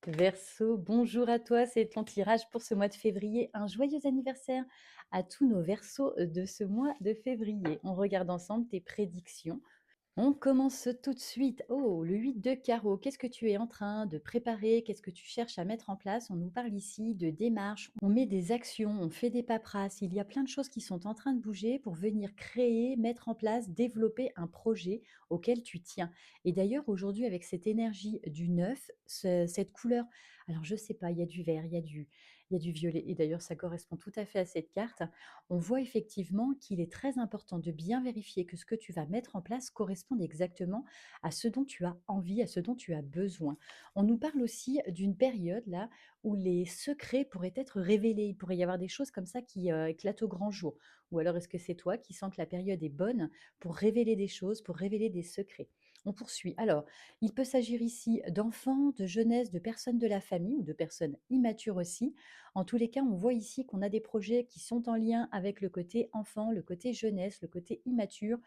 Verseau, bonjour à toi, c'est ton tirage pour ce mois de février. Un joyeux anniversaire à tous nos verseaux de ce mois de février. On regarde ensemble tes prédictions. On commence tout de suite. Oh, le 8 de carreau. Qu'est-ce que tu es en train de préparer? Qu'est-ce que tu cherches à mettre en place? On nous parle ici de démarches. On met des actions, on fait des paperasses. Il y a plein de choses qui sont en train de bouger pour venir créer, mettre en place, développer un projet auquel tu tiens. Et d'ailleurs, aujourd'hui, avec cette énergie du neuf, cette couleur, alors je sais pas, il y a du vert, il y a du violet. Et d'ailleurs, ça correspond tout à fait à cette carte. On voit effectivement qu'il est très important de bien vérifier que ce que tu vas mettre en place corresponde exactement à ce dont tu as envie, à ce dont tu as besoin. On nous parle aussi d'une période là où les secrets pourraient être révélés. Il pourrait y avoir des choses comme ça qui éclatent au grand jour. Ou alors est-ce que c'est toi qui sens que la période est bonne pour révéler des choses, pour révéler des secrets? On poursuit. Alors, il peut s'agir ici d'enfants, de jeunesse, de personnes de la famille ou de personnes immatures aussi. En tous les cas, on voit ici qu'on a des projets qui sont en lien avec le côté enfant, le côté jeunesse, le côté immature.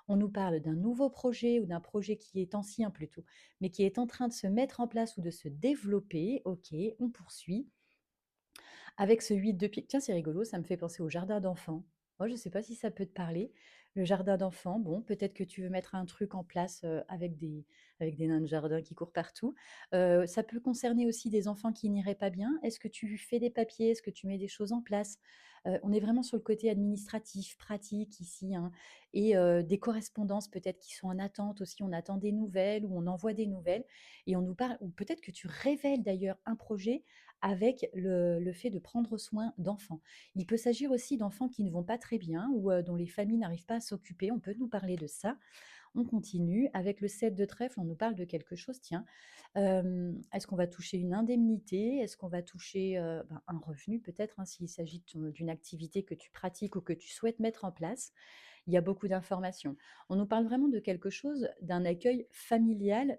On nous parle d'un nouveau projet ou d'un projet qui est ancien plutôt, mais qui est en train de se mettre en place ou de se développer. Ok, on poursuit. Avec ce 8 de pique, tiens, c'est rigolo, ça me fait penser au jardin d'enfants. Moi, je ne sais pas si ça peut te parler. Le jardin d'enfants, bon, peut-être que tu veux mettre un truc en place avec des nains de jardin qui courent partout. Ça peut concerner aussi des enfants qui n'iraient pas bien. Est-ce que tu fais des papiers? Est-ce que tu mets des choses en place? On est vraiment sur le côté administratif, pratique ici, hein, et des correspondances peut-être qui sont en attente aussi. On attend des nouvelles ou on envoie des nouvelles et on nous parle, ou peut-être que tu révèles d'ailleurs un projet avec le fait de prendre soin d'enfants. Il peut s'agir aussi d'enfants qui ne vont pas très bien ou dont les familles n'arrivent pas à s'occuper. On peut nous parler de ça. On continue. Avec le 7 de trèfle, on nous parle de quelque chose. Tiens, est-ce qu'on va toucher une indemnité? Est-ce qu'on va toucher un revenu peut-être, hein, s'il s'agit d'une activité que tu pratiques ou que tu souhaites mettre en place? Il y a beaucoup d'informations. On nous parle vraiment de quelque chose, d'un accueil familial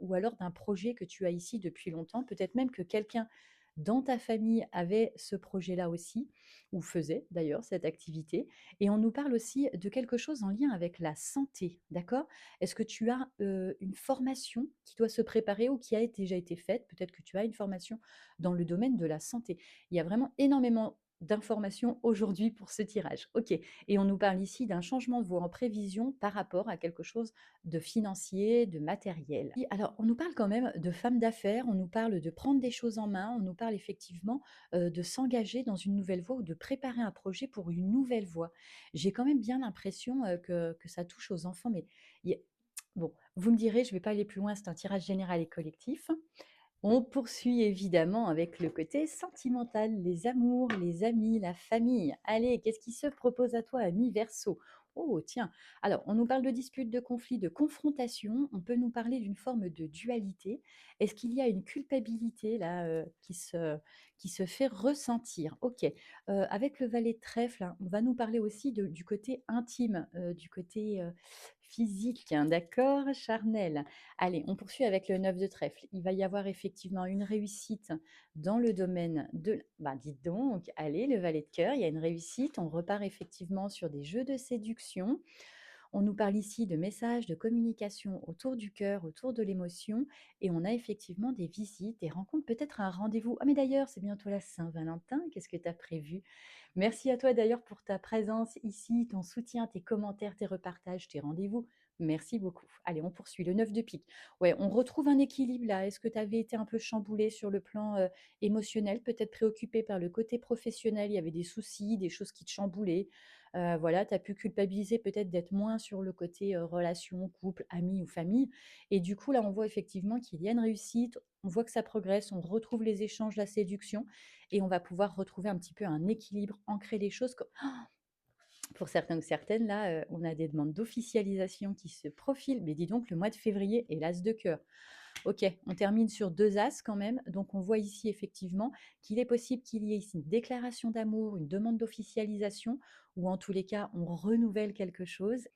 ou alors d'un projet que tu as ici depuis longtemps. Peut-être même que quelqu'un dans ta famille avait ce projet-là aussi, ou faisait d'ailleurs cette activité. Et on nous parle aussi de quelque chose en lien avec la santé, d'accord? Est-ce que tu as une formation qui doit se préparer ou qui a déjà été faite? Peut-être que tu as une formation dans le domaine de la santé. Il y a vraiment énormément d'informations aujourd'hui pour ce tirage. Ok, et on nous parle ici d'un changement de voie en prévision par rapport à quelque chose de financier, de matériel. Et alors, on nous parle quand même de femmes d'affaires, on nous parle de prendre des choses en main, on nous parle effectivement de s'engager dans une nouvelle voie ou de préparer un projet pour une nouvelle voie. J'ai quand même bien l'impression que ça touche aux enfants, mais il y a- bon, vous me direz, je ne vais pas aller plus loin, c'est un tirage général et collectif. On poursuit évidemment avec le côté sentimental, les amours, les amis, la famille. Allez, qu'est-ce qui se propose à toi, ami Verseau? Oh, tiens. Alors, on nous parle de disputes, de conflits, de confrontations. On peut nous parler d'une forme de dualité. Est-ce qu'il y a une culpabilité là qui se fait ressentir? Ok. Avec le valet de trèfle, hein, on va nous parler aussi du côté intime, du côté physique, hein, d'accord, charnel. Allez, on poursuit avec le 9 de trèfle. Il va y avoir effectivement une réussite dans le domaine de... Bah, dites donc, allez, le valet de cœur, il y a une réussite. On repart effectivement sur des jeux de séduction. On nous parle ici de messages, de communication autour du cœur, autour de l'émotion. Et on a effectivement des visites, des rencontres, peut-être un rendez-vous. Ah, mais d'ailleurs, c'est bientôt la Saint-Valentin. Qu'est-ce que tu as prévu? Merci à toi d'ailleurs pour ta présence ici, ton soutien, tes commentaires, tes repartages, tes rendez-vous. Merci beaucoup. Allez, on poursuit. Le 9 de pique. Ouais, on retrouve un équilibre là. Est-ce que tu avais été un peu chamboulé sur le plan émotionnel, peut-être préoccupé par le côté professionnel? Il y avait des soucis, des choses qui te chamboulaient. Voilà, tu as pu culpabiliser peut-être d'être moins sur le côté relation, couple, amis ou famille. Et du coup, là, on voit effectivement qu'il y a une réussite. On voit que ça progresse, on retrouve les échanges, la séduction, et on va pouvoir retrouver un petit peu un équilibre, ancrer les choses. Pour certains ou certaines, là, on a des demandes d'officialisation qui se profilent. Mais dis donc, le mois de février est l'as de cœur. Ok, on termine sur 2 as quand même. Donc, on voit ici effectivement qu'il est possible qu'il y ait ici une déclaration d'amour, une demande d'officialisation, ou en tous les cas, on renouvelle quelque chose.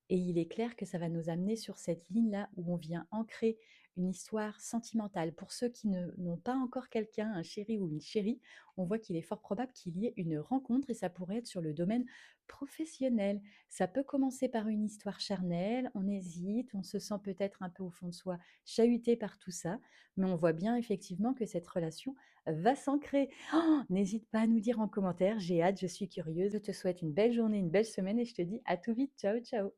Et il est clair que ça va nous amener sur cette ligne-là où on vient ancrer une histoire sentimentale. Pour ceux qui n'ont pas encore quelqu'un, un chéri ou une chérie, on voit qu'il est fort probable qu'il y ait une rencontre et ça pourrait être sur le domaine professionnel. Ça peut commencer par une histoire charnelle, on hésite, on se sent peut-être un peu au fond de soi chahuté par tout ça, mais on voit bien effectivement que cette relation va s'ancrer. Oh, n'hésite pas à nous dire en commentaire, j'ai hâte, je suis curieuse. Je te souhaite une belle journée, une belle semaine et je te dis à tout vite. Ciao, ciao.